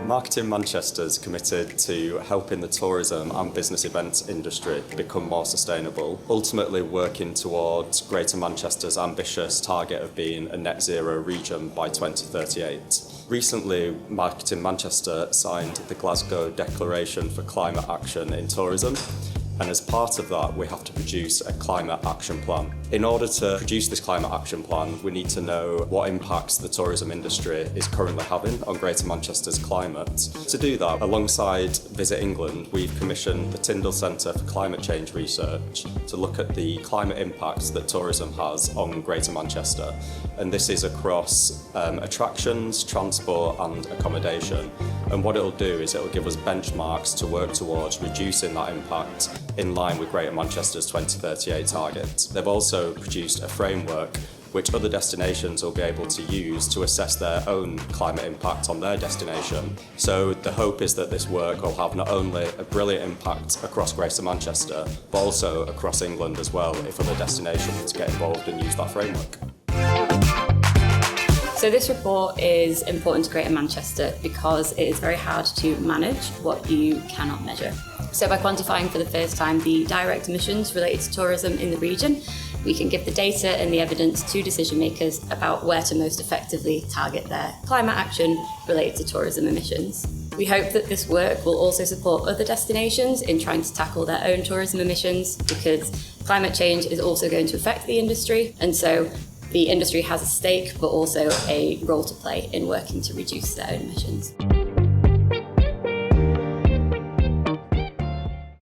Marketing Manchester is committed to helping the tourism and business events industry become more sustainable, ultimately working towards Greater Manchester's ambitious target of being a net zero region by 2038. Recently, Marketing Manchester signed the Glasgow Declaration for Climate Action in Tourism. And as part of that, we have to produce a climate action plan. In order to produce this climate action plan, we need to know what impacts the tourism industry is currently having on Greater Manchester's climate. To do that, alongside Visit England, we've commissioned the Tyndall Centre for Climate Change Research to look at the climate impacts that tourism has on Greater Manchester. And this is across attractions, transport and accommodation. And what it'll do is it'll give us benchmarks to work towards reducing that impact in line with Greater Manchester's 2038 target. They've also produced a framework which other destinations will be able to use to assess their own climate impact on their destination. So the hope is that this work will have not only a brilliant impact across Greater Manchester, but also across England as well if other destinations get involved and use that framework. So this report is important to Greater Manchester because it is very hard to manage what you cannot measure. So by quantifying for the first time the direct emissions related to tourism in the region, we can give the data and the evidence to decision makers about where to most effectively target their climate action related to tourism emissions. We hope that this work will also support other destinations in trying to tackle their own tourism emissions, because climate change is also going to affect the industry, and so the industry has a stake but also a role to play in working to reduce their own emissions.